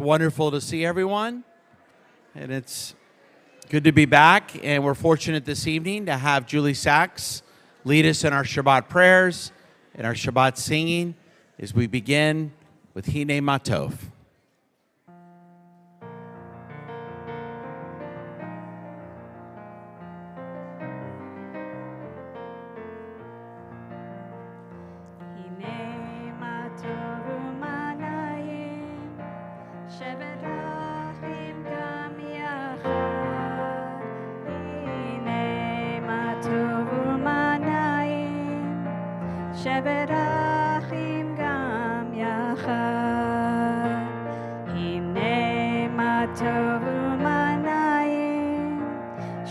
wonderful to see everyone, and it's good to be back. And we're fortunate this evening to have Julie Sachs lead us in our Shabbat prayers and our Shabbat singing as we begin with Hine Matov.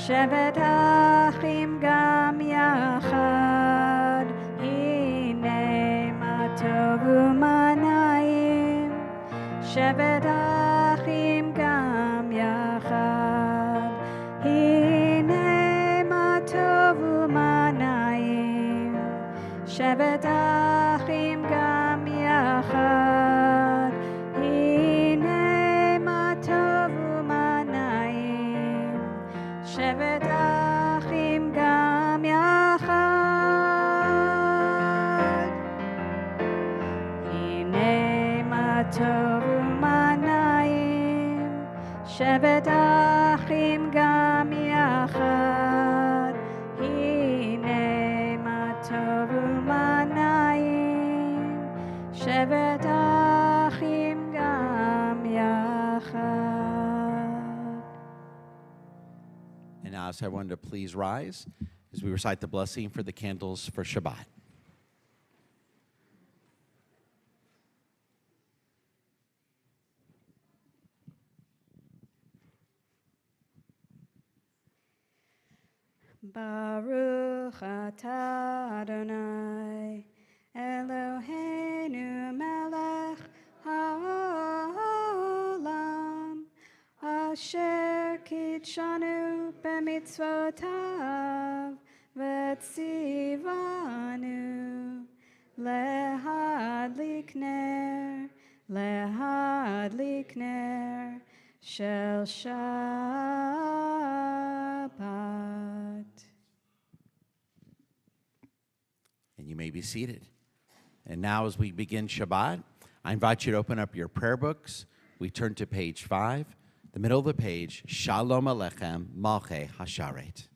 שבת אחים גם יחד, הנה מה טוב ומה נעים. שבת אחים גם יחד, הנה מה טוב ומה נעים. שבת אחים גם יחד, הנה מה טוב ומה נעים. שבת אחים גם יחד, הנה מה טוב ומה נעים. שבת אחים גם יחד, הנה מה טוב ומה נעים. שבת אחים גם יחד. And now, ask everyone to please rise as we recite the blessing for the candles for Shabbat. Baruch atah Adonai Eloheinu melech haolam asher kitshanu b'mitzvotav v'tzivanu lehadlik ner shel Shabbat. And you may be seated. And now as we begin Shabbat, I invite you to open up your prayer books. We turn to page 5, the middle of the page, Shalom Aleichem Malchei Hasharet.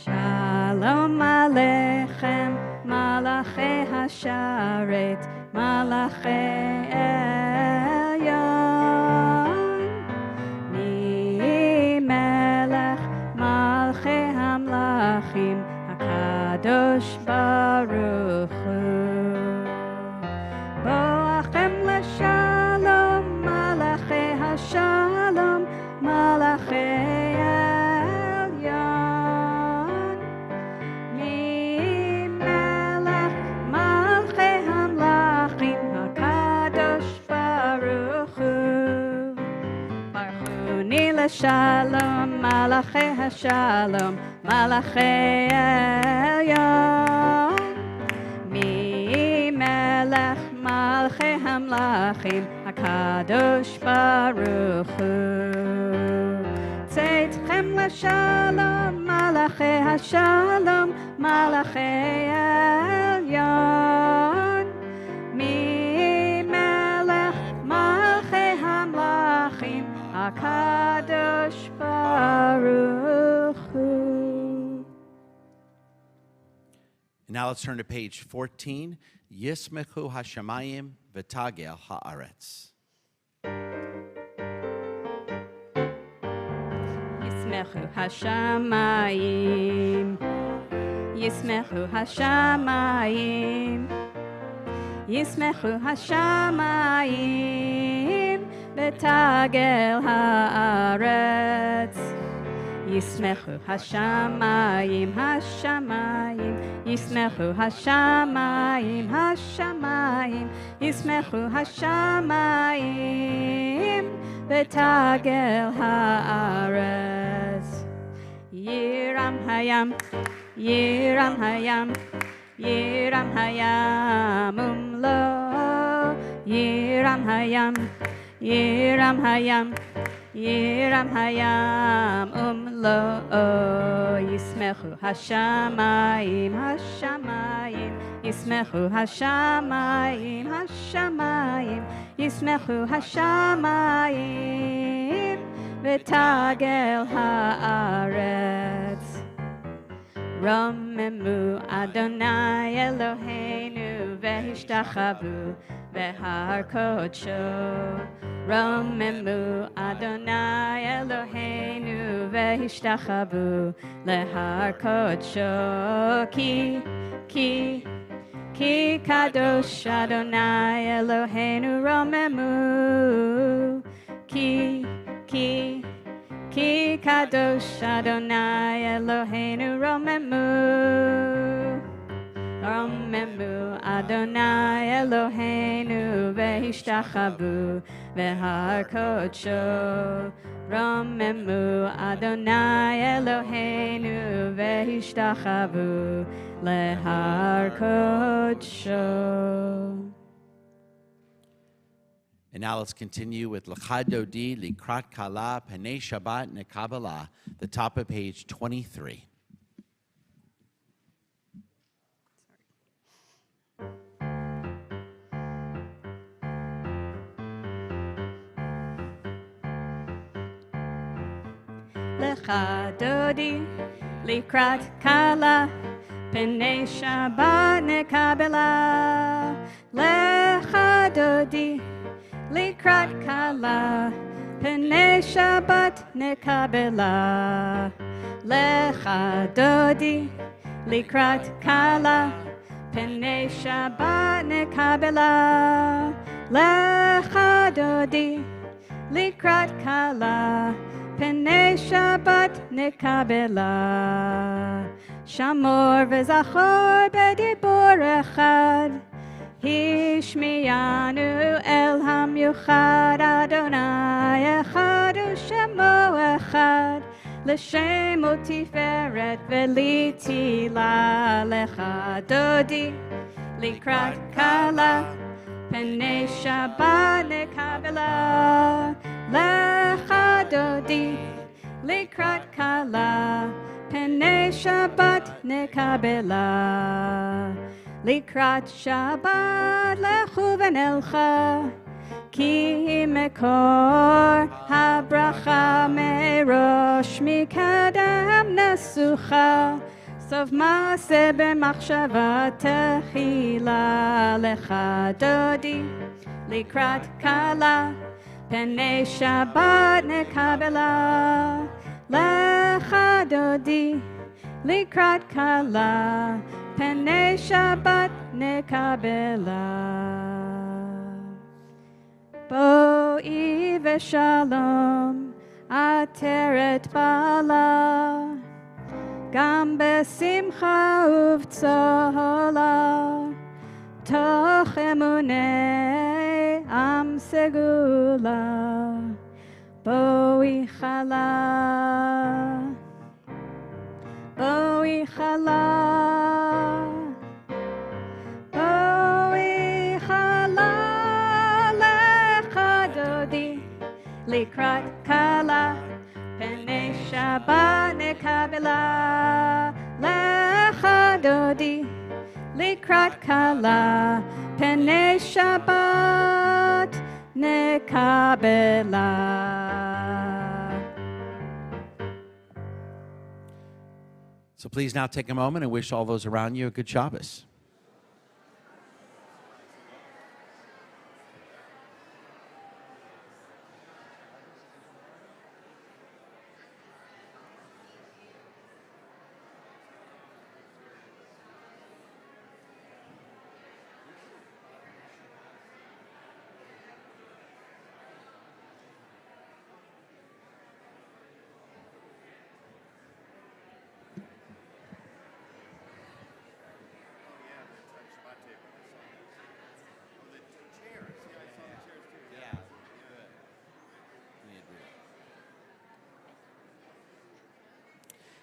Shalom Aleichem Malachei Hasharet Malachei Elyon Mi Melech Malchei Hamlachim HaKadosh Baruch Hu Boachem L'Shalom Malachei Hashalom Malachei Elyon Mi Melech Malchei Hamlachim HaKadosh Baruch Hu Baruchuni L'Shalom Malachei Hashalom Malachei Elyon Mi Melech Malchei Hamlachim HaKadosh Baruch Hu Tzedchem L'Shalom Malachei Hashalom Malachei Elyon Mi Melech Malchei Hamlachim HaKadosh Baruch Hu. Now let's turn to page 14, Yismechu Hashamayim V'Tagel Haaretz. Yismechu Hashamayim, Yismechu Hashamayim, Yismechu Hashamayim V'Tagel Haaretz. Yismechu Hashamayim, Hashamayim, Yismechu Hashamayim, Hashamayim, Yismechu Hashamayim V'Tagel Haaretz. Yiram Hayam, Yiram Hayam, Yiram hayam umlo, Yiram hayam, Yiram hayam, Yiram hayam umlo, Yismechu hashamayim, hashamayim, Yismechu hashamayim, hashamayim, Yismechu hashamayim, V'tagel haaretz. Romemu Adonai Eloheinu v'hishtachavu v'har kodsho. Romemu Adonai Eloheinu v'hishtachavu lehar kodsho. Ki kadosh Adonai Eloheinu romemu. Ki kadosh Adonai Eloheinu romemu. Romemu Adonai Eloheinu v'hishtachavu v'har kodsho. Romemu Adonai Eloheinu v'hishtachavu lehar kodsho. And now let's continue with L'chad Dodi, Likrat Kala, Panei Shabbat, Nekabbalah, the top of page 23. L'chad Dodi, Likrat Kala, Panei Shabbat, Nekabbalah. L'chad Dodi, Likrat Kala, Panei Shabbat Nekabbalah. Lecha Dodi, Likrat Kala, Panei Shabbat Nekabbalah. Lecha Dodi, Likrat Kala, Panei Shabbat Nekabbalah. Shamor v'zachor b'dibur echad, Hishmiyanu el hamyuchad Adonai echad u'shemo echad l'shemo tiferet v'litila. Lecha Dodi, Likrat Kala, Panei Shabbat Nekabbalah. Lecha Dodi, Likrat Kala, Panei Shabbat Nekabbalah. Likrat Shabbat lechu v'nelcha, ki mekor habracha merosh mikadam nesucha, sof maaseh b'machshava techila. Lecha Dodi, Likrat Kala, Panei Shabbat Nekabbalah. Lecha Dodi, Likrat Kala, Panei Shabbat Nekabbalah. Bo'i v'shalom ateret bala, gam besimcha uv'tzola, toch emunei am segula. Bo'i chala, Bo'i chala, Bo'i chala. Lecha Dodi, Likrat Kala, Panei Shabbat Nekabbalah. Lecha Dodi, Likrat Kala, Panei Shabbat Nekabbalah. So please now take a moment and wish all those around you a good Shabbos.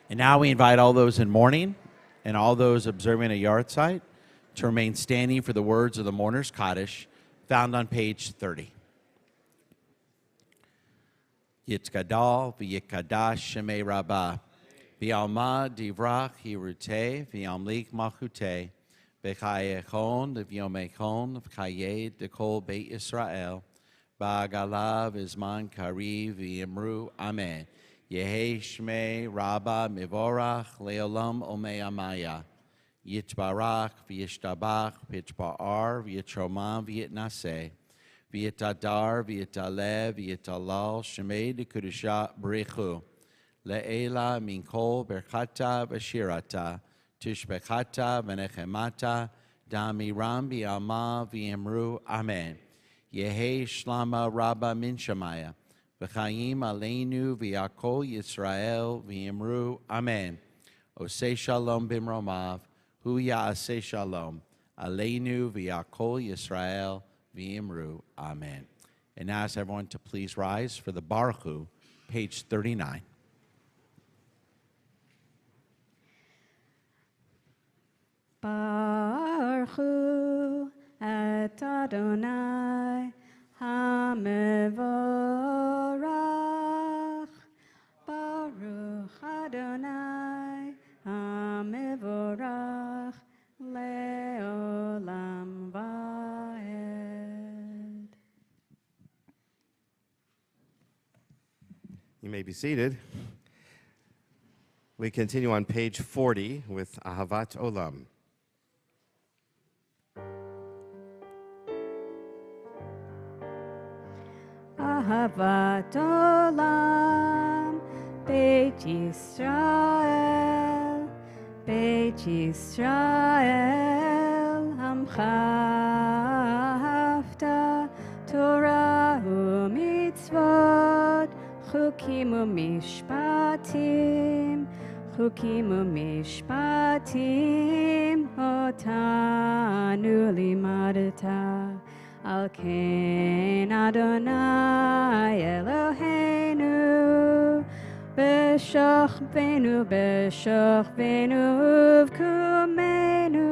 And now we invite all those in mourning and all those observing a yard site to remain standing for the words of the mourner's Kaddish, found on page 30. Yitkadal v'yikadash shemei rabbah, v'alma divrach hirute, v'amlik malchute, v'chayechon v'yomechon v'chayed dekol beit Yisrael, ba'agalav izman kariv v'yimru amen. Yehi shmei rabbah mivorach leolam omei amaya. Yitbarach v'yishtabach v'yitba'ar v'yitromam v'yitnaseh. V'yitadar, v'yitaleh, v'yitalal, shemei dekudusha b'rechu. Le'ela min kol berchata v'shirata, tishbechata v'nechemata, damiram v'yalma v'yimru, amen. Yehi shlama rabba min shamaya, v'chayim aleinu v'yakol Yisrael v'yimru, amen. Osei shalom b'mromav, hu ya'aseh shalom, aleinu v'yakol Yisrael v'yimru, amen. And now ask everyone to please rise for the Baruch Hu, page 39. Baruch Hu et Adonai HaMevorach. Baruch Adonai HaMevorach le'olam va'ed. You may be seated. We continue on page 40 with Ahavat Olam. Ahavat Olam, Beit Yisrael, Beit Yisrael, Amcha Hafta, Torah u'mitzvot, Chukim u'mishpatim, Chukim u'mishpatim, Otanu limadata. Al ken Adonai Eloheinu, b'shochbenu v'kumenu,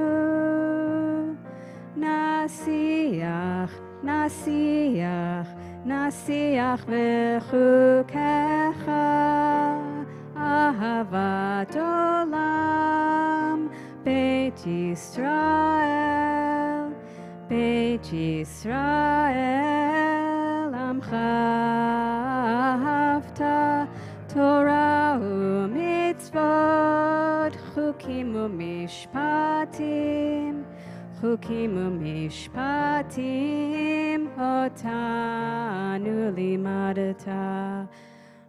nasiach, nasiach, nasiach v'chukecha, ahavat olam, Beit Yisrael, Beit Yisrael, Amcha Hafta, Torah u'mitzvot, Chukim u'mishpatim, Chukim u'mishpatim, Otanu limadata.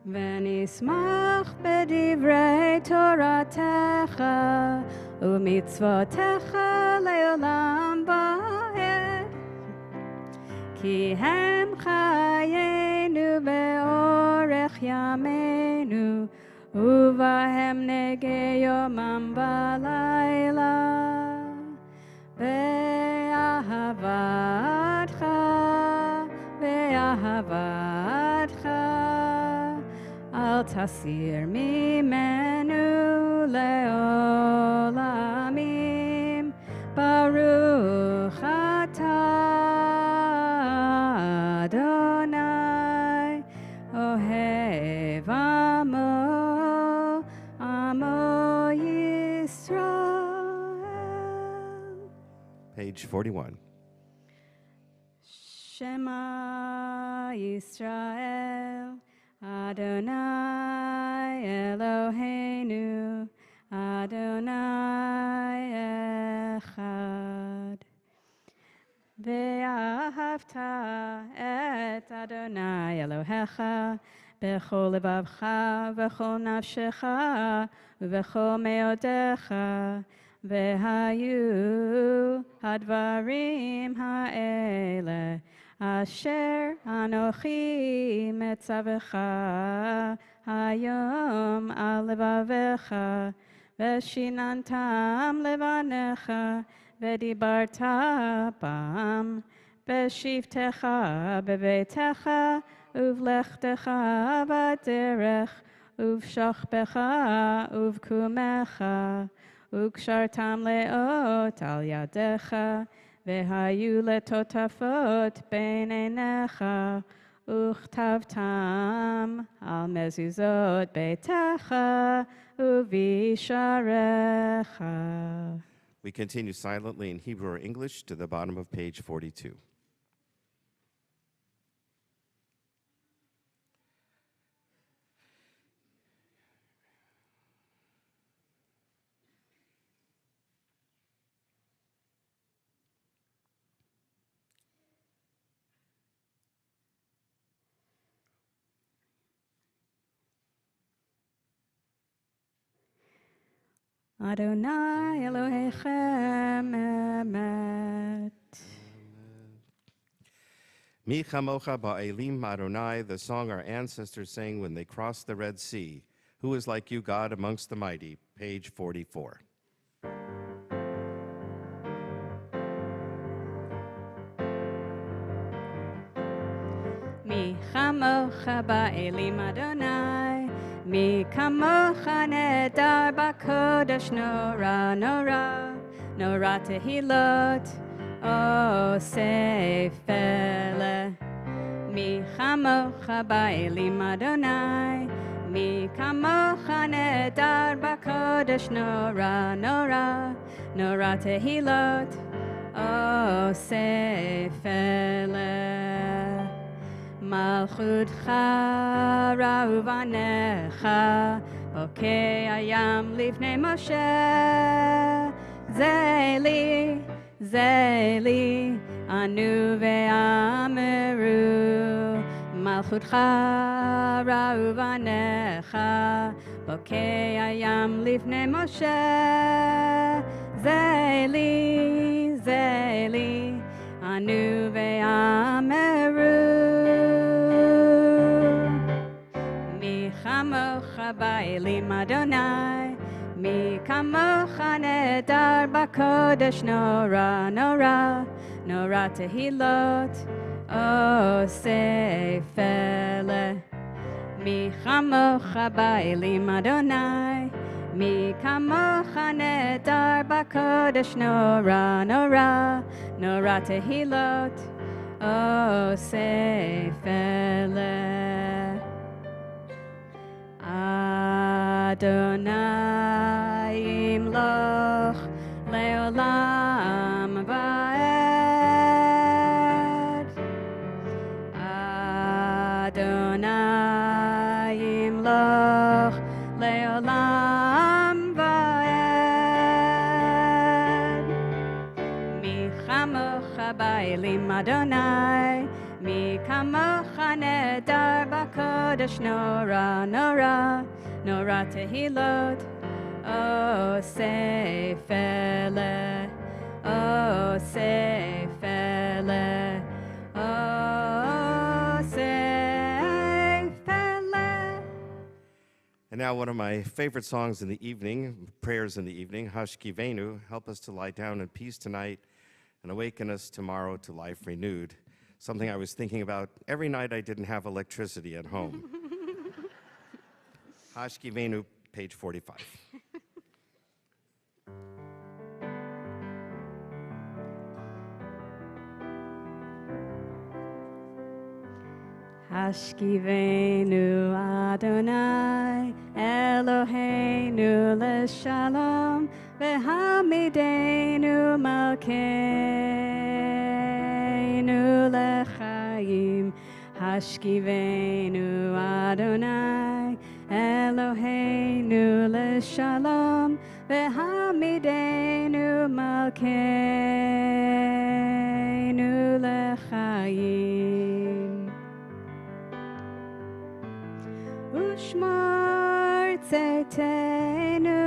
V'nismach b'divrei Toratecha, u'mitzvotecha le'olam va'ed. Ki hem chayenu ve'orech yameinu, uvahem nege yomam v'layla. Ve'ahavatcha, ve'ahavatcha, al tasir mimenu le'olamim, Baruch atah Adonai, ohev amo, amo Yisrael. Page 41. Shema Yisrael, Adonai Eloheinu, Adonai Echad. Ve'ahavta et Adonai Elohecha b'chol levavcha v'chol nafshecha v'chol meodecha, ve'hayu hadvarim ha'ele asher anochi metzavecha hayom al levavecha, veshinantam levanecha, vedibarta bam, veshivtecha bevetecha, uvlechtecha baderech, uvshachbecha uvkumecha, וקשרתם לאות על ידיך, והיו לטוטפות בין עיניך, וכתבתם על מזוזות ביתך ובשעריך. We continue silently in Hebrew or English to the bottom of page 42. Adonai Elohechem emet. Mi chamocha ba'elim Adonai, the song our ancestors sang when they crossed the Red Sea. Who is like you, God, amongst the mighty? Page 44. Mi chamocha ba'elim Adonai, mi kamocha nedar b'kodesh nora, nora, nora tehilot, o sefele. Mi chamocha ba'elim Adonai, mi kamocha nedar b'kodesh nora, nora, nora tehilot, o sefele. Malchutcha ra'uvanecha, bokei hayam lifnei Moshe. Zeli, zeli, anu ve'ameru. Malchutcha ra'uvanecha, bokei hayam lifnei Moshe. Zeli, zeli, anu ve'ameru. Kamocha ba'elim Adonai, mi kamocha nedar b'kodesh nora, nora, nora tehilot, o sefele. Mi kamocha ba'elim Adonai, mi kamocha nedar b'kodesh nora, nora, nora tehilot, o sefele. Adonai imloch leolam va'ed. Adonai imloch leolam va'ed. Mi chamocha ba'elim Adonai, mi kamocha nedar b'kodesh nora, nora, nora tehilot, o sefele, o sefele, o sefele. And now one of my favorite songs in the evening, prayers in the evening, Hashkivenu, help us to lie down in peace tonight and awaken us tomorrow to life renewed. Something I was thinking about every night I didn't have electricity at home. Hashkivenu, page 45. Hashkivenu Adonai Eloheinu leshalom, v'hamidenu malkeinu lechaim. Hashkivenu Adonai Eloheinu leshalom, v'hamidenu malkeinu lechaim. Ushmar tzetenu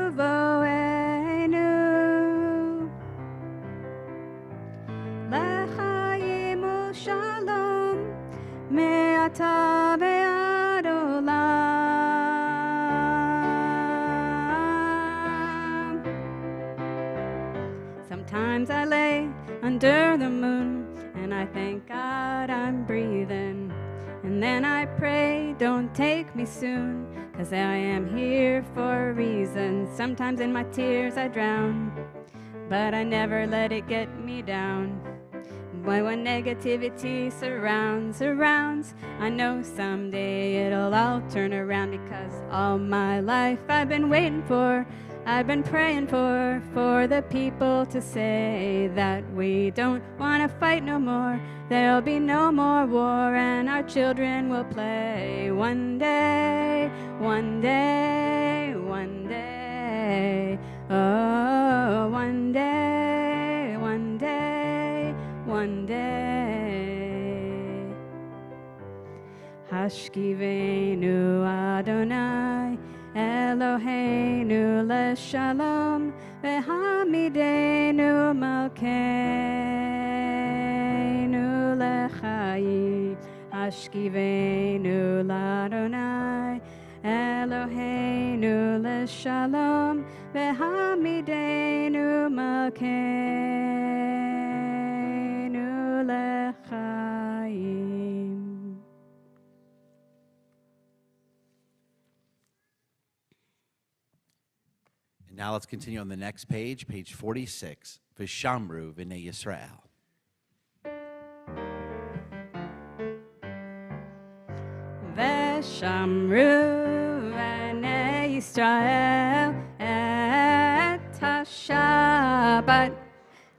uvoenu lechaim ushalom me'ata ve'ad olam. Sometimes I lay under the moon and I thank God I'm breathing. And then I pray, don't take me soon, 'cause I am here for a reason. Sometimes in my tears I drown, but I never let it get me down. But when negativity surrounds, I know someday it'll all turn around, because all my life I've been waiting for, I've been praying for the people to say that we don't want to fight no more. There'll be no more war and our children will play. One day, one day, one day, oh, one day, one day, one day. Hashkivenu Adonai Eloheinu leshalom v'hamidenu malkeinu lechayim. Hashkivenu l'Adonai Eloheinu leshalom v'hamidenu malkeinu lechayim. And now let's continue on the next page, page 46, V'shamru v'nei Yisrael. V'shamru v'nei Yisrael et ha-Shabbat,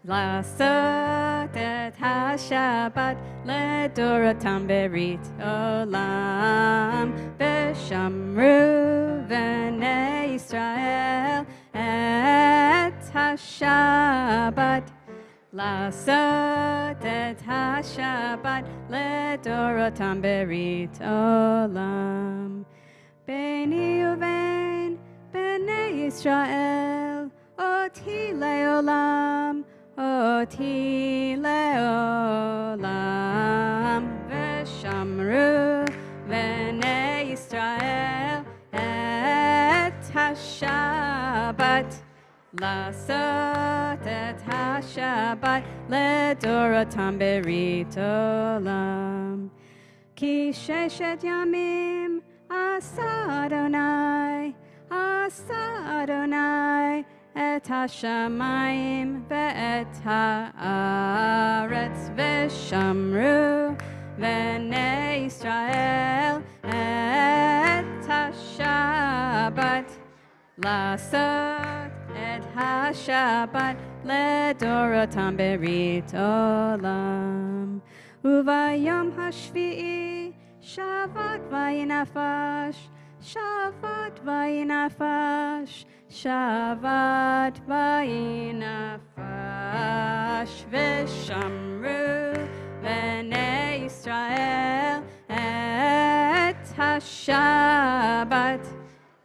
לעשות את השבת לדורותם ברית עולם. ושמרו בני ישראל את השבת, לעשות את השבת לדורותם ברית עולם. ביני ובין בני ישראל אותי לעולם, אותי לעולם. ושמרו בני ישראל את השבת, לעשות את השבת לדורותם ברית עולם. כי ששת ימים עשה אדוני, עשה אדוני את השמיים ואת הארץ. ושמרו בני ישראל את השבת, לעשות את השבת לדורותם ברית עולם. וביום השביעי שבת ויהי נפש, שבת ויהי נפש, שבת ויהי נפש. ושמרו בני ישראל את השבת,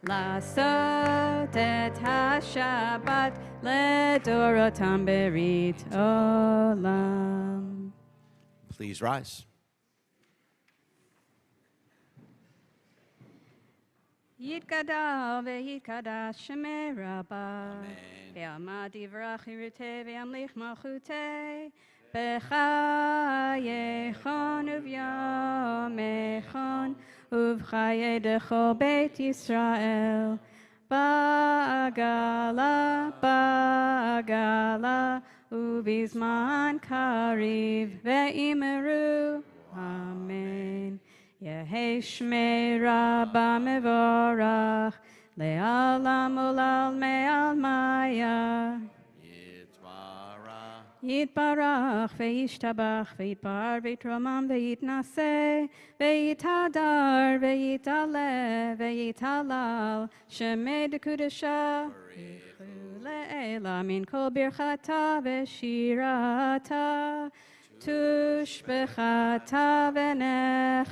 לעשות את השבת לדורותם ברית עולם. Please rise. יתגדל ויתקדש שמי רבה, ויעמד יברך חירותי וימליך מלכותי, בחייכון וביומכון ובחיי דכל בית ישראל, בעגלה, בעגלה, ובזמן קריב, ואמרו אמן. יהי שמי רבה מבורך, לעולם ולעלמי עלמיה. יתברך וישתבח ויתפאר ויתרומם ויתנשא ויתהדר ויתעלה ויתהלל, שמי דקודשה לעילה מן כל ברכתה ושירתה, תושבחתה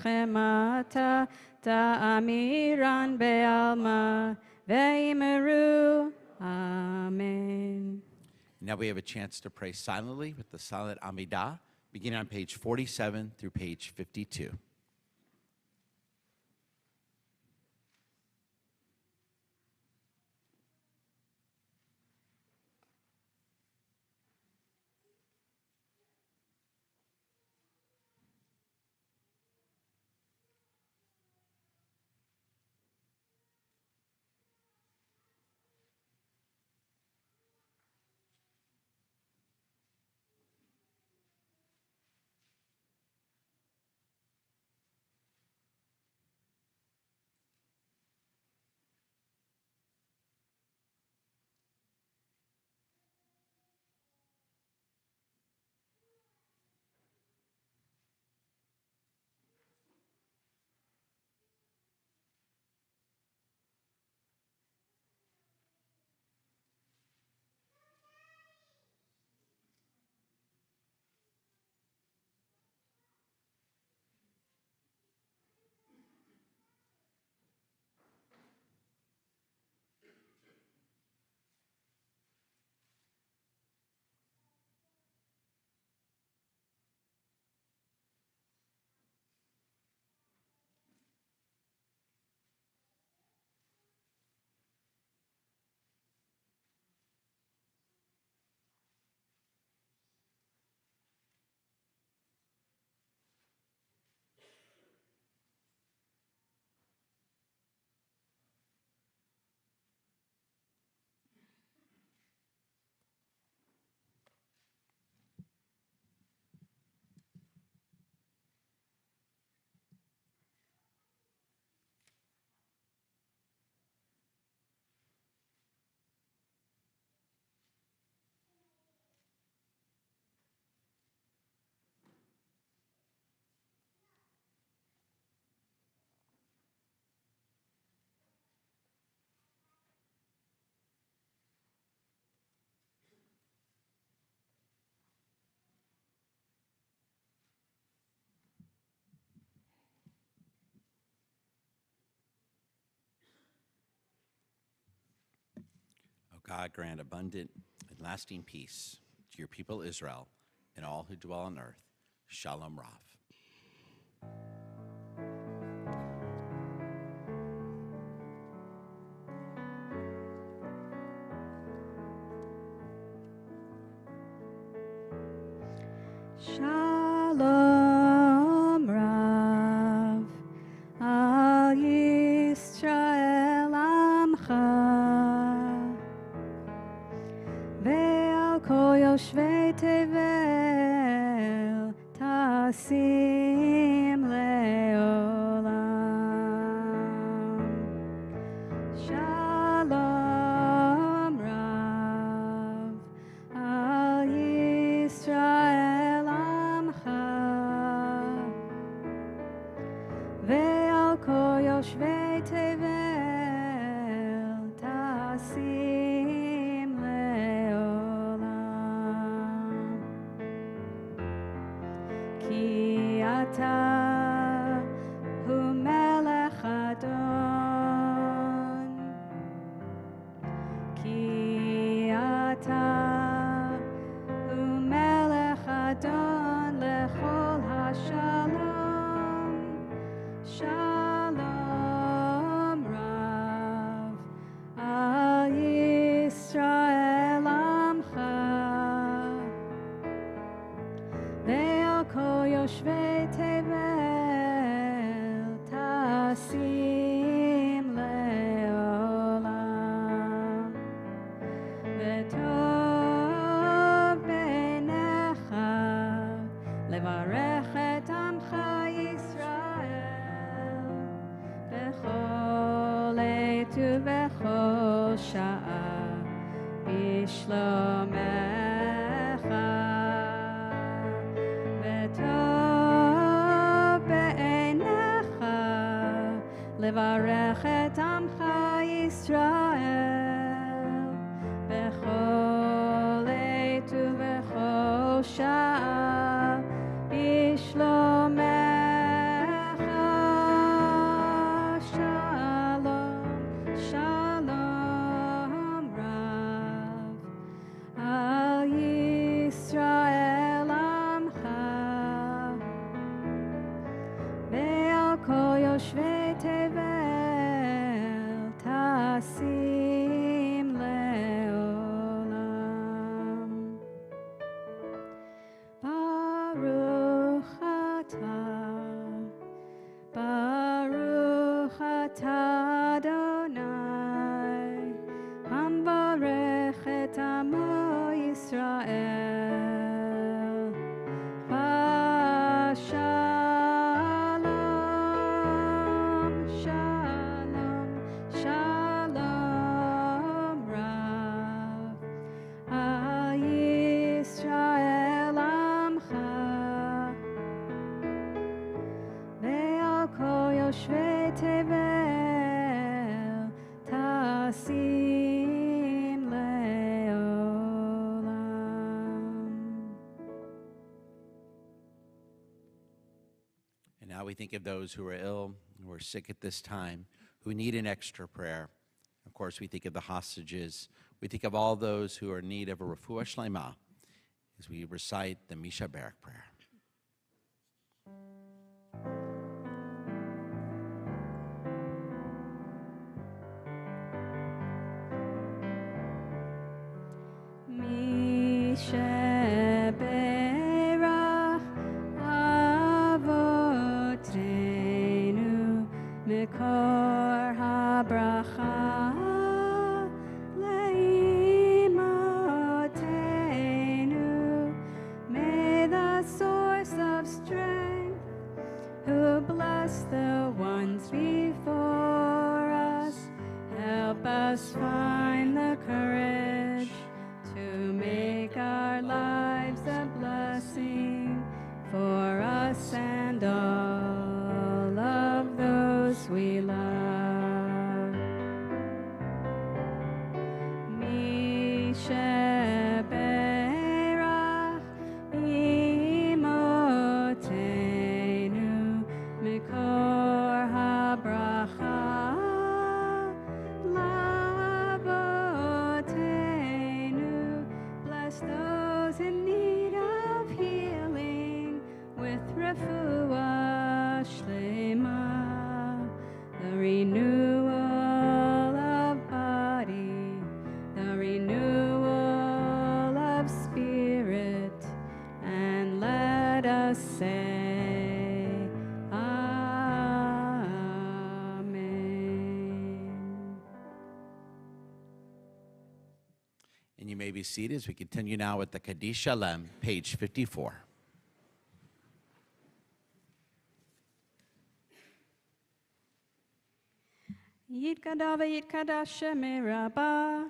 ונחמתה, תאמירן בעלמא, ואמרו אמן. Now we have a chance to pray silently with the silent Amidah, beginning on page 47 through page 52. God grant abundant and lasting peace to your people Israel and all who dwell on earth. Shalom Rav. Shalom Rav al Yisrael Amcha ve'al kol yoshvei tevel tasim leolam. Shalom Rav al Yisrael Amcha ve'al kol yoshvei tevel tasim leolam. Ki ata hu melech adon, ki ata hu melech adon lechol hashalom. Shalom Rav al Yisrael Amcha ve'al kol yoshvei tevel tasim leolam. V'tov beinecha levarech et amcha Yisrael bechol עת ובכל שעה בשלומך. וטוב בעיניך לברך את עמך ישראל בכל עת ובכל שעה בשלומך. שלום, שלום רב על ישראל עמך ועל כל יושבי תבל תשים לעולם. ברוך אתה, ברוך אתה אדוני, המברך את עמו ישראל. בשלום, שלום, שלום רב על ישראל עמך ועל כל יושבי תבל תשים לעולם. And now we think of those who are ill, who are sick at this time, who need an extra prayer. Of course, we think of the hostages. We think of all those who are in need of a refuah shlema as we recite the Misha Barak prayer. שבירך אבותינו מקור הברכה לאמותינו. May the source of strength who bless the ones before us help us find the courage to make our lives a blessing for us and all of those we love. Misheberach imotenu mikor habracha lavoteinu. nase. Amen. And you may be seated as we continue now with the Kaddish Shalem, page 54. Yitkada v'yitkada shemei Rabbah,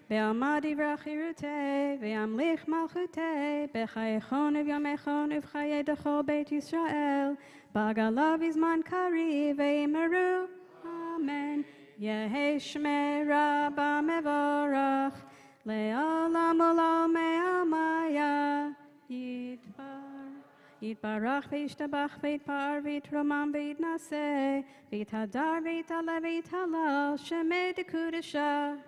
be'amadi v'achirutei, ve'amlich malchutei, b'chayechon u'vyamechon u'v'chayei d'chol Beit Yisrael, b'agalav izman kari ve'imeru, Amen. Yehi shmei Rabbah mevorach, le'olam olam me'amaya, Yitbarach v'yishtabach v'yitpar v'yitromam v'yitnaseh v'yithadar v'yitala v'yithalal shemei dekudesha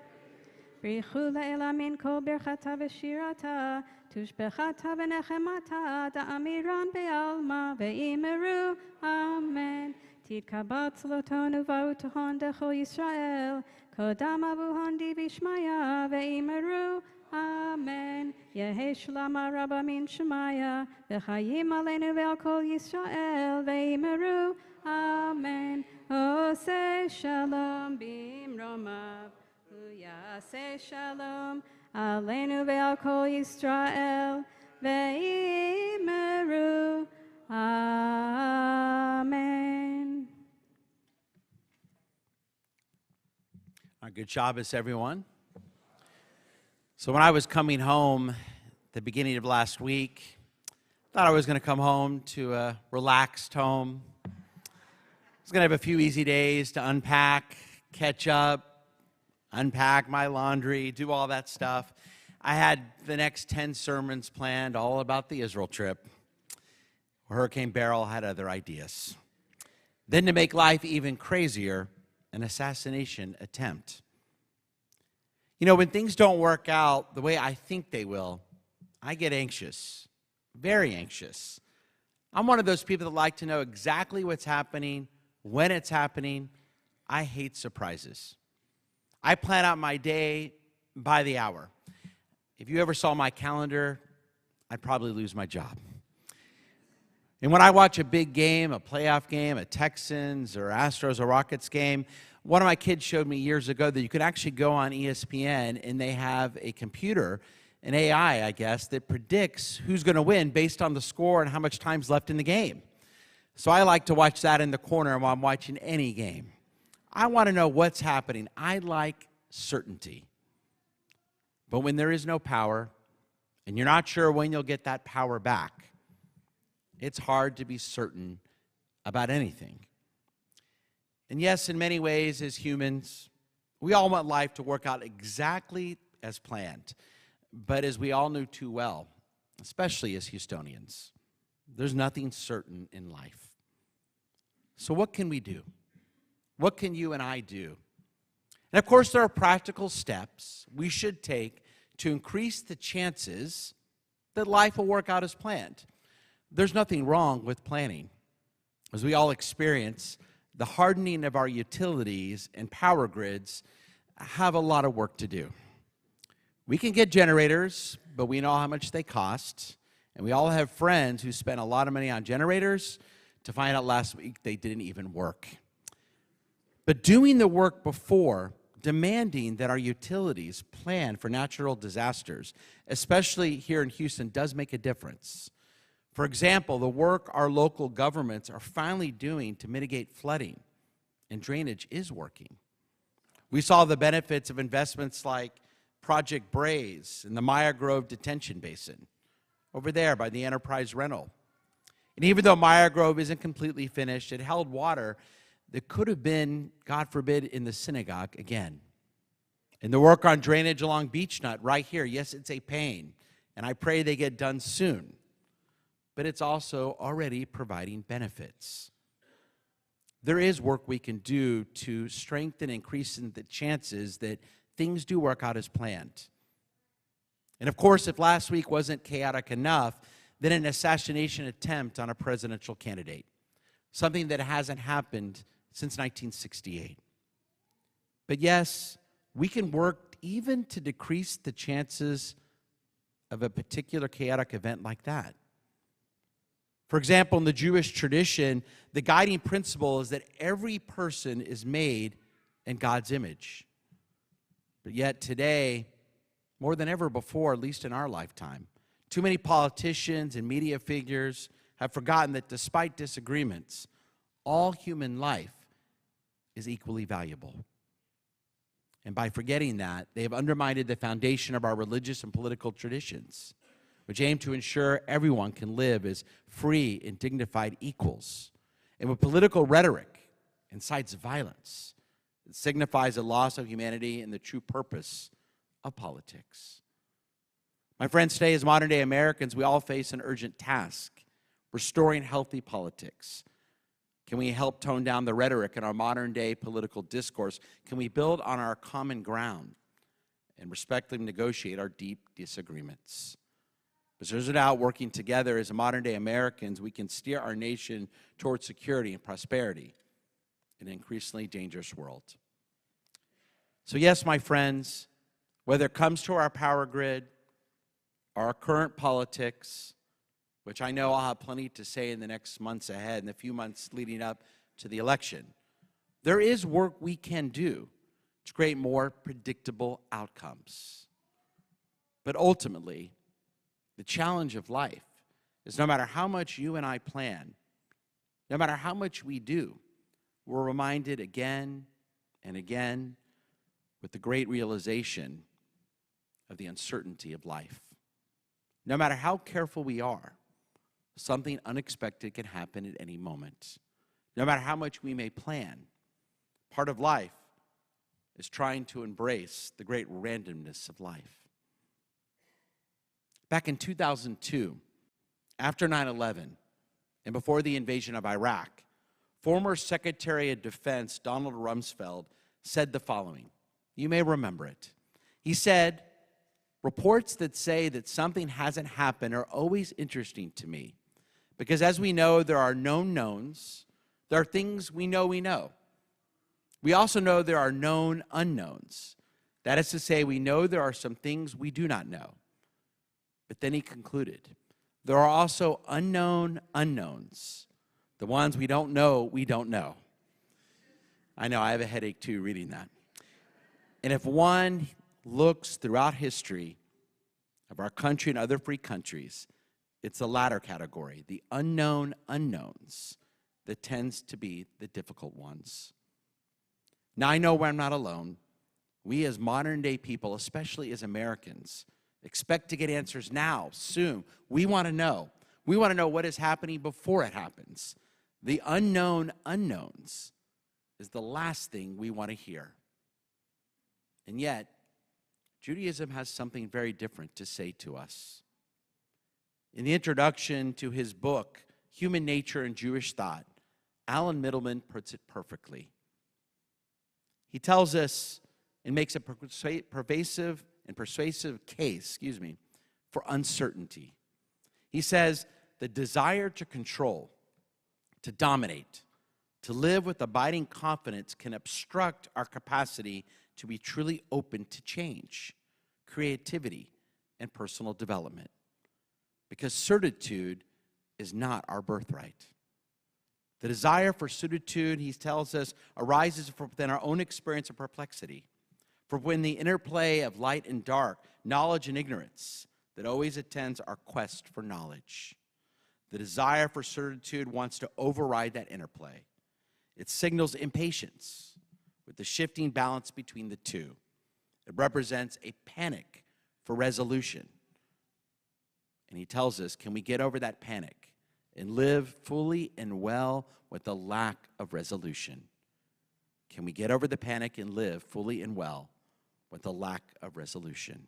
b'richu le'elamin kol birchata v'shirata tushbechata v'nechemata da'amiran be'alma ve'imeru Amen. Titkabat zloton uva'utohon dechol Yisrael kodam avuhon di v'ishmaya ve'imeru Amen. Yehi shalom Rabba min Shemaya, v'chayim aleinu ve'al kol Yisrael, ve'imeru. Amen. Oseh shalom b'imromav, u'yaseh shalom aleinu ve'al kol Yisrael, ve'imeru. Amen. Good Shabbos, everyone. So when I was coming home at the beginning of last week, thought I was going to come home to a relaxed home. I was going to have a few easy days to unpack, catch up, unpack my laundry, do all that stuff. I had the next 10 sermons planned all about the Israel trip. Hurricane Beryl had other ideas. Then to make life even crazier, an assassination attempt. You know, when things don't work out the way I think they will, I get anxious, very anxious. I'm one of those people that like to know exactly what's happening, when it's happening. I hate surprises. I plan out my day by the hour. If you ever saw my calendar, I'd probably lose my job. And when I watch a big game, a playoff game, a Texans or Astros or Rockets game, one of my kids showed me years ago that you could actually go on ESPN and they have a computer, an AI, I guess, that predicts who's going to win based on the score and how much time's left in the game. So I like to watch that in the corner while I'm watching any game. I want to know what's happening. I like certainty. But when there is no power and you're not sure when you'll get that power back, it's hard to be certain about anything. And yes, in many ways, as humans, we all want life to work out exactly as planned. But as we all knew too well, especially as Houstonians, there's nothing certain in life. So what can we do? What can you and I do? And of course, there are practical steps we should take to increase the chances that life will work out as planned. There's nothing wrong with planning. As we all experience, the hardening of our utilities and power grids have a lot of work to do. We can get generators, but we know how much they cost. And we all have friends who spent a lot of money on generators to find out last week they didn't even work. But doing the work before, demanding that our utilities plan for natural disasters, especially here in Houston, does make a difference. For example, the work our local governments are finally doing to mitigate flooding and drainage is working. We saw the benefits of investments like Project Braze in the Maya Grove Detention Basin, over there by the Enterprise Rental. And even though Maya Grove isn't completely finished, it held water that could have been, God forbid, in the synagogue again. And the work on drainage along Beach Nut right here, yes, it's a pain, and I pray they get done soon. But it's also already providing benefits. There is work we can do to strengthen and increase the chances that things do work out as planned. And of course, if last week wasn't chaotic enough, then an assassination attempt on a presidential candidate, something that hasn't happened since 1968. But yes, we can work even to decrease the chances of a particular chaotic event like that. For example, in the Jewish tradition, the guiding principle is that every person is made in God's image. But yet today, more than ever before, at least in our lifetime, too many politicians and media figures have forgotten that despite disagreements, all human life is equally valuable. And by forgetting that, they have undermined the foundation of our religious and political traditions, which aim to ensure everyone can live as free and dignified equals. And with political rhetoric incites violence, it signifies a loss of humanity and the true purpose of politics. My friends, today as modern-day Americans, we all face an urgent task: restoring healthy politics. Can we help tone down the rhetoric in our modern-day political discourse? Can we build on our common ground and respectfully negotiate our deep disagreements? Because there's no doubt, working together as modern-day Americans, we can steer our nation towards security and prosperity in an increasingly dangerous world. So yes, my friends, whether it comes to our power grid, our current politics, which I know I'll have plenty to say in the next months ahead, in the few months leading up to the election, there is work we can do to create more predictable outcomes. But ultimately, the challenge of life is no matter how much you and I plan, no matter how much we do, we're reminded again and again with the great realization of the uncertainty of life. No matter how careful we are, something unexpected can happen at any moment. No matter how much we may plan, part of life is trying to embrace the great randomness of life. Back in 2002, after 9/11, and before the invasion of Iraq, former Secretary of Defense Donald Rumsfeld said the following. You may remember it. He said, "Reports that say that something hasn't happened are always interesting to me, because as we know, there are known knowns. There are things we know we know. We also know there are known unknowns. That is to say, we know there are some things we do not know." But then he concluded, there are also unknown unknowns, the ones we don't know we don't know. I know, I have a headache too reading that. And if one looks throughout history of our country and other free countries, it's the latter category, the unknown unknowns, that tends to be the difficult ones. Now, I know I'm not alone. We as modern-day people, especially as Americans, expect to get answers now, soon. We want to know. We want to know what is happening before it happens. The unknown unknowns is the last thing we want to hear. And yet, Judaism has something very different to say to us. In the introduction to his book, Human Nature and Jewish Thought, Alan Middleman puts it perfectly. He tells us and makes a persuasive case, for uncertainty. He says, the desire to control, to dominate, to live with abiding confidence can obstruct our capacity to be truly open to change, creativity, and personal development. Because certitude is not our birthright. The desire for certitude, he tells us, arises from within our own experience of perplexity, from when the interplay of light and dark, knowledge and ignorance, that always attends our quest for knowledge. The desire for certitude wants to override that interplay. It signals impatience with the shifting balance between the two. It represents a panic for resolution. And he tells us, can we get over that panic and live fully and well with the lack of resolution? Can we get over the panic and live fully and well with the lack of resolution?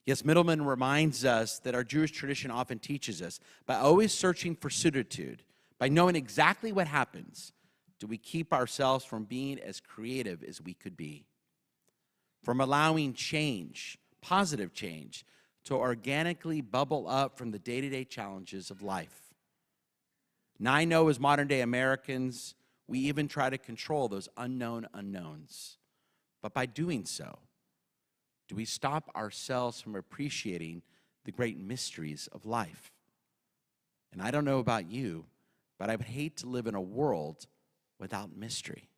Yes, Middleman reminds us that our Jewish tradition often teaches us, by always searching for certitude, by knowing exactly what happens, do we keep ourselves from being as creative as we could be, from allowing change, positive change, to organically bubble up from the day-to-day challenges of life. Now, I know as modern-day Americans, we even try to control those unknown unknowns. But by doing so, do we stop ourselves from appreciating the great mysteries of life? And I don't know about you, but I would hate to live in a world without mystery.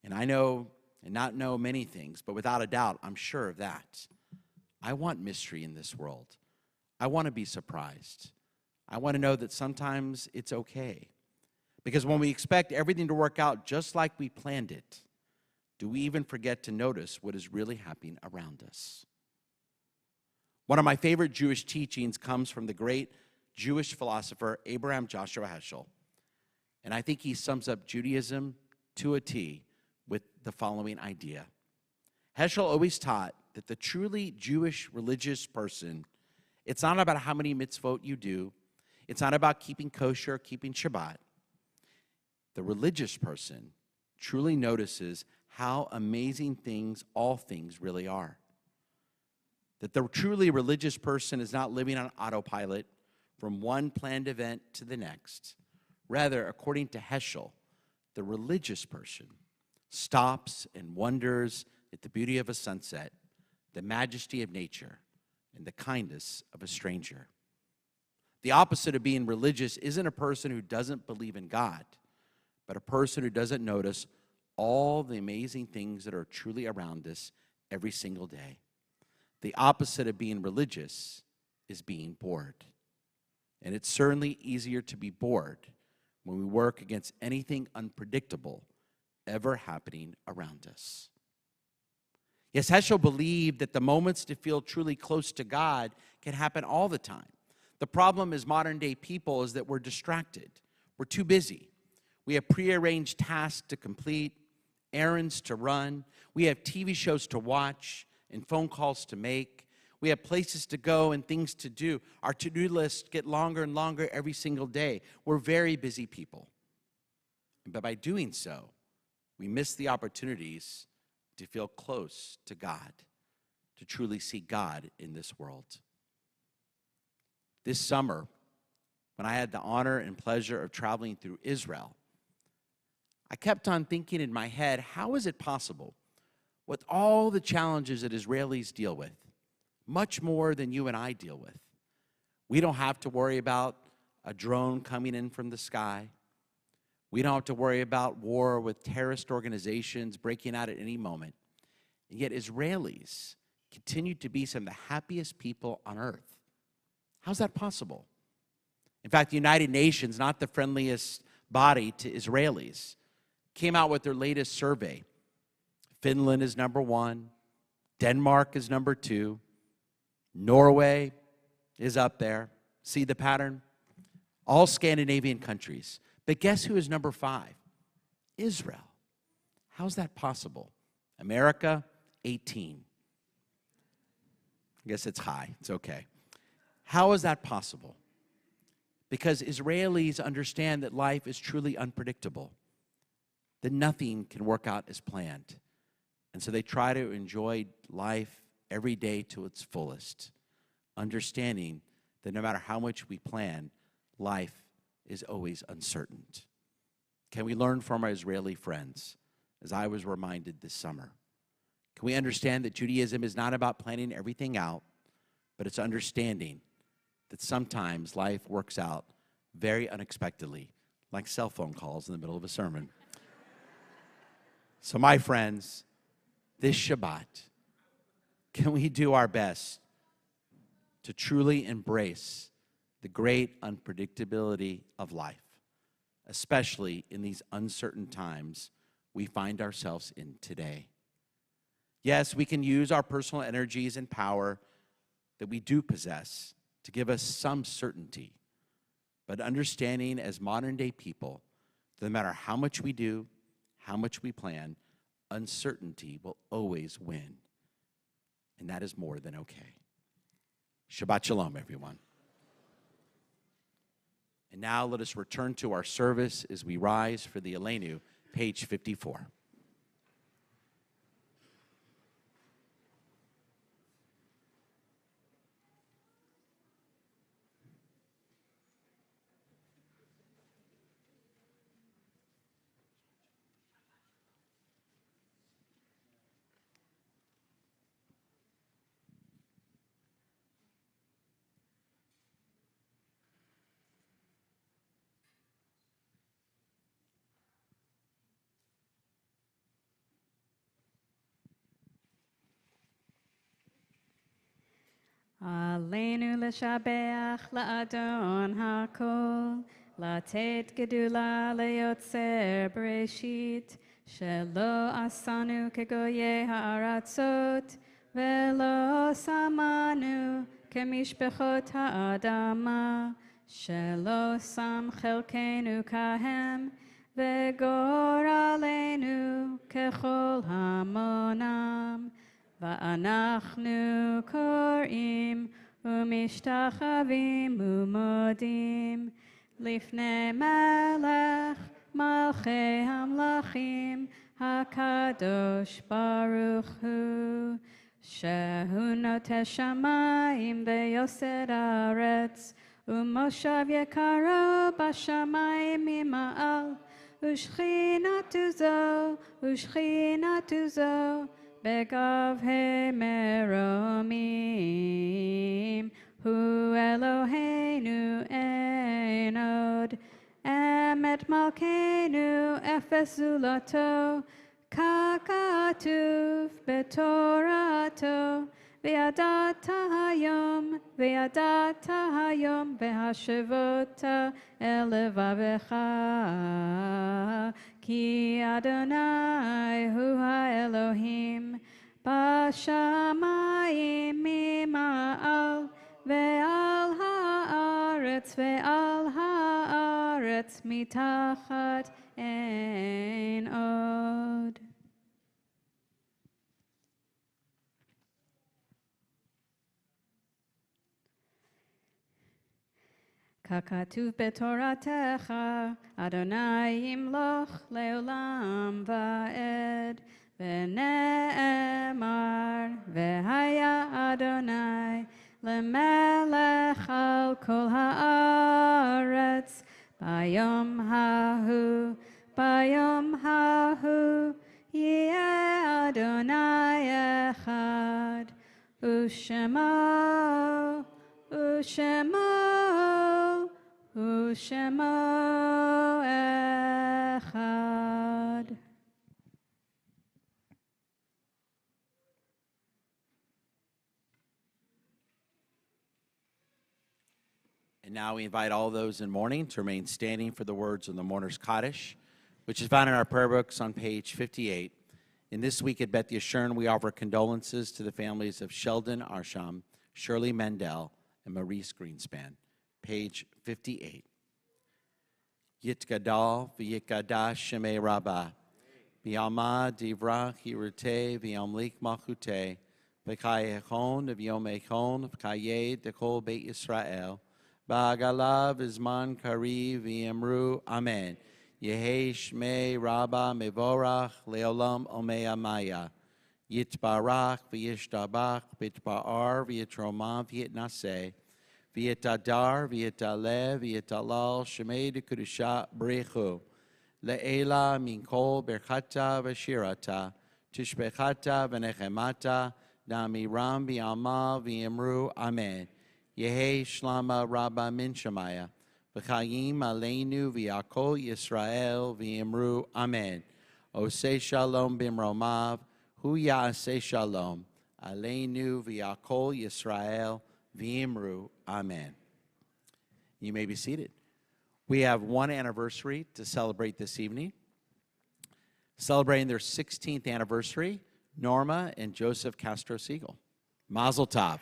And I know and not know many things, but without a doubt, I'm sure of that. I want mystery in this world. I want to be surprised. I want to know that sometimes it's okay. Because when we expect everything to work out just like we planned it, do we even forget to notice what is really happening around us? One of my favorite Jewish teachings comes from the great Jewish philosopher Abraham Joshua Heschel. And I think he sums up Judaism to a T with the following idea. Heschel always taught that the truly Jewish religious person, it's not about how many mitzvot you do. It's not about keeping kosher, keeping Shabbat. The religious person truly notices how amazing things, all things really are. That the truly religious person is not living on autopilot from one planned event to the next. Rather, according to Heschel, the religious person stops and wonders at the beauty of a sunset, the majesty of nature, and the kindness of a stranger. The opposite of being religious isn't a person who doesn't believe in God, but a person who doesn't notice all the amazing things that are truly around us every single day. The opposite of being religious is being bored. And it's certainly easier to be bored when we work against anything unpredictable ever happening around us. Yes, Heschel believed that the moments to feel truly close to God can happen all the time. The problem as modern day people is that we're distracted. We're too busy. We have prearranged tasks to complete, errands to run. We have TV shows to watch and phone calls to make. We have places to go and things to do. Our to-do lists get longer and longer every single day. We're very busy people. But by doing so, we miss the opportunities to feel close to God, to truly see God in this world. This summer, when I had the honor and pleasure of traveling through Israel, I kept on thinking in my head, how is it possible, with all the challenges that Israelis deal with, much more than you and I deal with? We don't have to worry about a drone coming in from the sky. We don't have to worry about war with terrorist organizations breaking out at any moment. And yet Israelis continue to be some of the happiest people on earth. How's that possible? In fact, the United Nations, not the friendliest body to Israelis, came out with their latest survey. Finland is number 1. Denmark is number 2. Norway is up there. See the pattern? All Scandinavian countries. But guess who is number 5? Israel. How's that possible? America, 18. I guess it's high. It's okay. How is that possible? Because Israelis understand that life is truly unpredictable, that nothing can work out as planned. And so they try to enjoy life every day to its fullest, understanding that no matter how much we plan, life is always uncertain. Can we learn from our Israeli friends, as I was reminded this summer? Can we understand that Judaism is not about planning everything out, but it's understanding that sometimes life works out very unexpectedly, like cell phone calls in the middle of a sermon. So my friends, this Shabbat, can we do our best to truly embrace the great unpredictability of life, especially in these uncertain times we find ourselves in today? Yes, we can use our personal energies and power that we do possess to give us some certainty, but understanding as modern day people, that no matter how much we do, how much we plan, uncertainty will always win. And that is more than okay. Shabbat Shalom, everyone. And now let us return to our service as we rise for the Elenu, page 54. עלינו לשבח לאדון הכל, לתת גדולה ליוצר בראשית, שלא עשנו כגויי הארצות, ולא שמנו כמשפחות האדמה, שלא שם חלקנו כהם, וגורלנו ככל המונם. ואנחנו קוראים ומשתחווים ומודים לפני מלך מלכי המלכים הקדוש ברוך הוא, שהוא נוטה שמיים ויוסד הארץ, ומושב יקרו בשמיים ממעל, ושכינתו זו בגבהי מרומים. הוא אלוהינו אין עוד, אמת מלכנו אפס זולתו, ככתוב בתורתו, וידעת היום והשבות אל לבבך, כי אדוני הוא האלוהים בשמיים ממעל, ועל הארץ מתחת אין עוד. ככתוב בתורתך, אדוני ימלוך לעולם ועד, ונאמר, והיה אדוני למלך על כל הארץ, ביום ההוא יהיה אדוני אחד, ושמו אחד. And now we invite all those in mourning to remain standing for the words of the Mourner's Kaddish, which is found in our prayer books on page 58. In this week at Beth Yeshurun, we offer condolences to the families of Sheldon Arsham, Shirley Mendel, and Maurice Greenspan. Page 58. Yitgadal v'yitgadash shemei rabbah, v'yalma divra hirute v'yamlik malchute, v'kayechon v'yom echon v'kayed dekol beit Yisrael, v'agalav v'zman kari v'yamru amen. Yehi shmei rabbah mevorach leolam omei amaya. Yitbarach v'yishtabach v'yitba'ar v'yitromah v'yitnaseh. V'yitadar, v'yitaleh, v'yitalal, shemei de kudusha brechu. Le'ela min kol berchata v'shirata, tishbechata v'nechemata, namiram v'yama v'yimru, amen. Yehi shlama rabba min shemaya, v'chayim aleinu v'yakol Yisrael v'yimru, amen. Oseh shalom bimromav, hu ya'aseh shalom, aleinu v'yakol Yisrael v'yimru, amen. You may be seated. We have one anniversary to celebrate this evening. Celebrating their 16th anniversary, Norma and Joseph Castro Siegel. Mazel tov.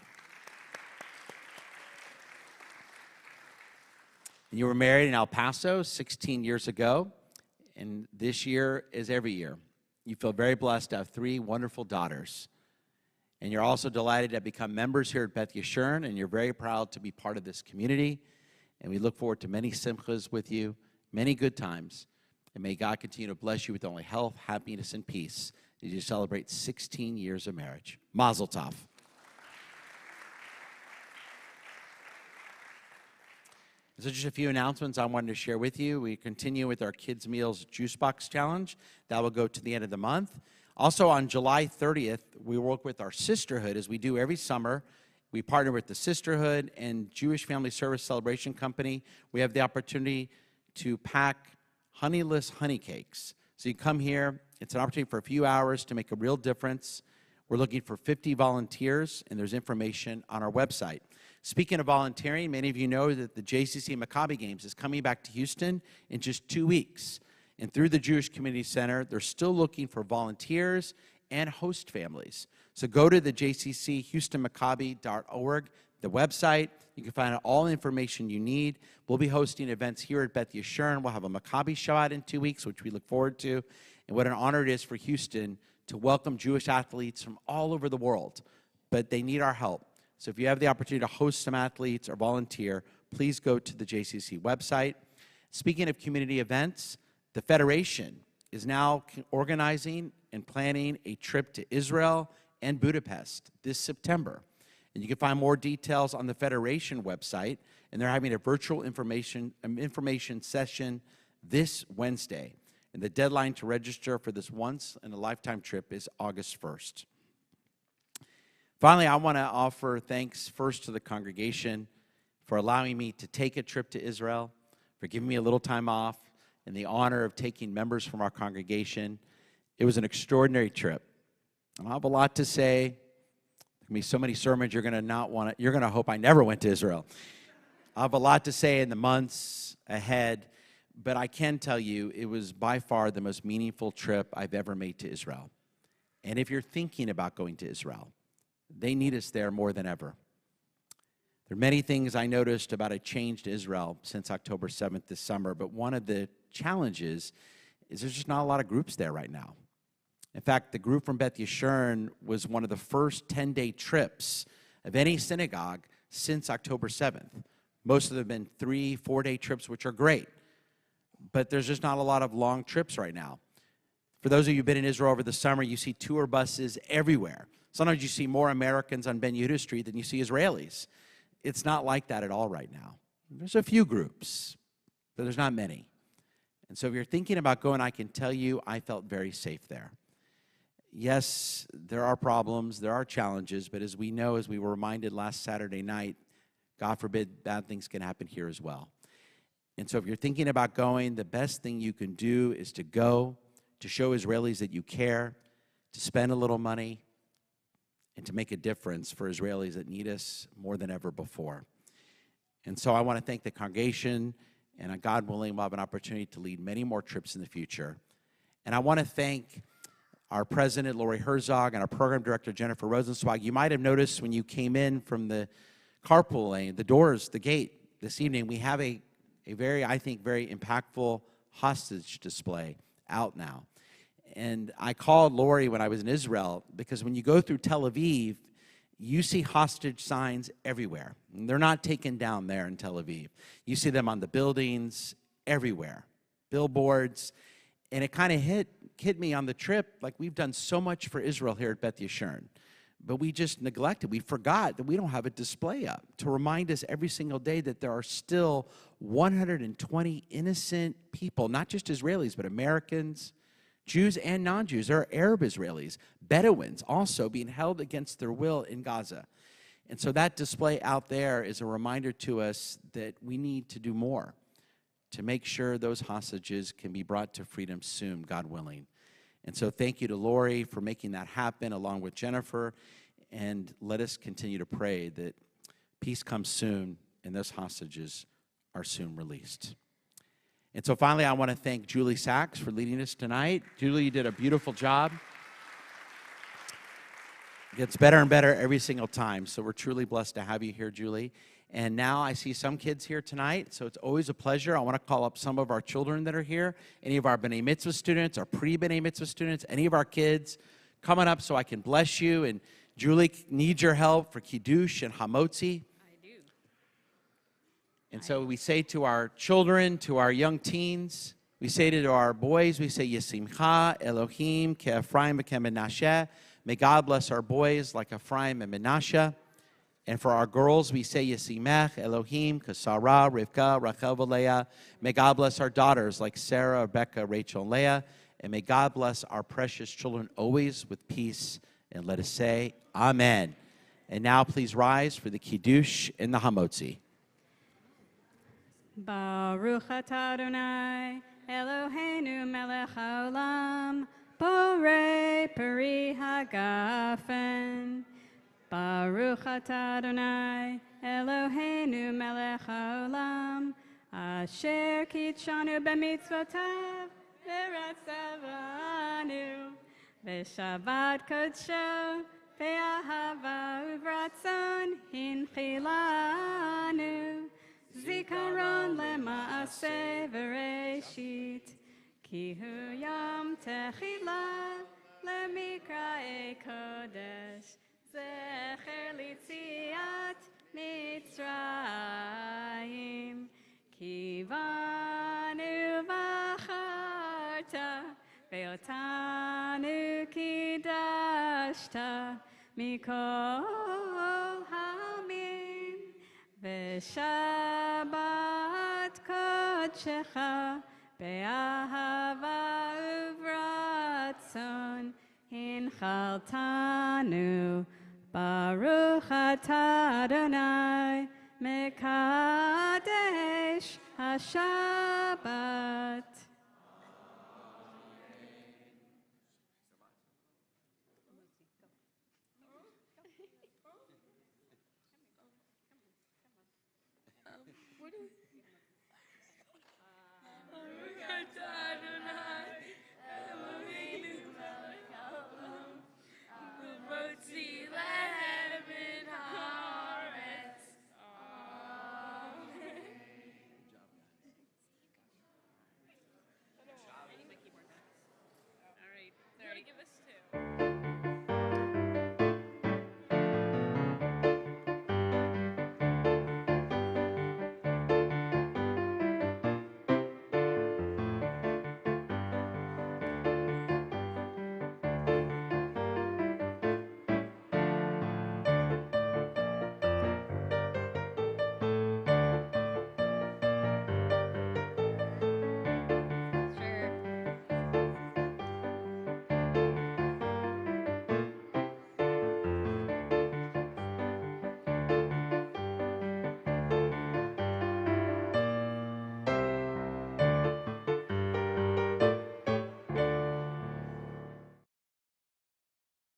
And you were married in El Paso 16 years ago, and this year is every year. You feel very blessed to have 3 wonderful daughters. And you're also delighted to become members here at Beth Yeshurun, and you're very proud to be part of this community. And we look forward to many simchas with you, many good times. And may God continue to bless you with only health, happiness, and peace as you celebrate 16 years of marriage. Mazel tov. So just a few announcements I wanted to share with you. We continue with our Kids Meals Juice Box Challenge. That will go to the end of the month. Also on July 30th, we work with our sisterhood, as we do every summer. We partner with the Sisterhood and Jewish Family Service Celebration Company. We have the opportunity to pack honeyless honey cakes. So you come here, it's an opportunity for a few hours to make a real difference. We're looking for 50 volunteers, and there's information on our website. Speaking of volunteering, many of you know that the JCC Maccabi Games is coming back to Houston in just 2 weeks. And through the Jewish Community Center, they're still looking for volunteers and host families. So go to the jcchoustonmaccabi.org, the website. You can find out all the information you need. We'll be hosting events here at Beth Yeshurun. We'll have a Maccabi Shabbat in 2 weeks, which we look forward to. And what an honor it is for Houston to welcome Jewish athletes from all over the world. But they need our help. So if you have the opportunity to host some athletes or volunteer, please go to the JCC website. Speaking of community events, the Federation is now organizing and planning a trip to Israel and Budapest this September. And you can find more details on the Federation website, and they're having a virtual information session this Wednesday. And the deadline to register for this once-in-a-lifetime trip is August 1st. Finally, I want to offer thanks first to the congregation for allowing me to take a trip to Israel, for giving me a little time off, and the honor of taking members from our congregation. It was an extraordinary trip. I have a lot to say. There can be so many sermons you're going to hope I never went to Israel. I have a lot to say in the months ahead, but I can tell you it was by far the most meaningful trip I've ever made to Israel. And if you're thinking about going to Israel, they need us there more than ever. There are many things I noticed about a change to Israel since October 7th this summer, but one of the challenges is there's just not a lot of groups there right now. In fact, the group from Beth Yeshurun was one of the first 10-day trips of any synagogue since October 7th. Most of them have been 3-4-day trips, which are great, but there's just not a lot of long trips right now. For those of you who've been in Israel over the summer, you see tour buses everywhere. Sometimes you see more Americans on Ben Yehuda Street than you see Israelis. It's not like that at all right now. There's a few groups, but there's not many. And so if you're thinking about going, I can tell you I felt very safe there. Yes, there are problems, there are challenges, but as we know, as we were reminded last Saturday night, God forbid bad things can happen here as well. And so if you're thinking about going, the best thing you can do is to go, to show Israelis that you care, to spend a little money, and to make a difference for Israelis that need us more than ever before. And so I want to thank the congregation, and God willing, we'll have an opportunity to lead many more trips in the future. And I want to thank our president, Lori Herzog, and our program director, Jennifer Rosenzweig. You might have noticed when you came in from the carpool lane, the doors, the gate this evening, we have a very, I think, very impactful hostage display out now. And I called Lori when I was in Israel because when you go through Tel Aviv, you see hostage signs everywhere. And they're not taken down there in Tel Aviv. You see them on the buildings everywhere, billboards. And it kind of hit me on the trip, like we've done so much for Israel here at Beth Yeshurun, but we just neglected. We forgot that we don't have a display up to remind us every single day that there are still 120 innocent people, not just Israelis, but Americans, Jews and non-Jews. There are Arab Israelis, Bedouins also being held against their will in Gaza. And so that display out there is a reminder to us that we need to do more to make sure those hostages can be brought to freedom soon, God willing. And so thank you to Lori for making that happen along with Jennifer. And let us continue to pray that peace comes soon and those hostages are soon released. And so finally, I want to thank Julie Sachs for leading us tonight. Julie, you did a beautiful job. It gets better and better every single time. So we're truly blessed to have you here, Julie. And now I see some kids here tonight, so it's always a pleasure. I want to call up some of our children that are here, any of our B'nai Mitzvah students, our pre-B'nai Mitzvah students, any of our kids coming up so I can bless you. And Julie needs your help for Kiddush and Hamotzi. And so we say to our children, to our young teens, we say to our boys, we say, Yesimcha Elohim ke Ephraim ke Menashe. May God bless our boys like Ephraim and Menashe. And for our girls, we say, Yesimech Elohim ke Sarah, Rivka, Rachel, Leah. May God bless our daughters like Sarah, Rebecca, Rachel, and Leah. And may God bless our precious children always with peace. And let us say, Amen. And now please rise for the Kiddush and the Hamotzi. Baruch atah Adonai, Eloheinu melech haolam, borei peri hagafen. Baruch atah Adonai, Eloheinu melech haolam, asher kitshanu b'mitzvotav, v'ratzavanu, v'shabbat kodsho, v'ahava uvratzon hinchilanu, zikaron lema'aseh v'reshit, ki hu yom techila lemikra'e kodesh, zecher litziat Mitzrayim, ki banu v'acharta, ve'otanu kidashta, mikol ha'amim, ve'shabbat kodshecha, be'ahava uvratzon, hinchaltanu, Baruch atah Adonai, Mekadesh HaShabbat. All right. Sorry. Give us two.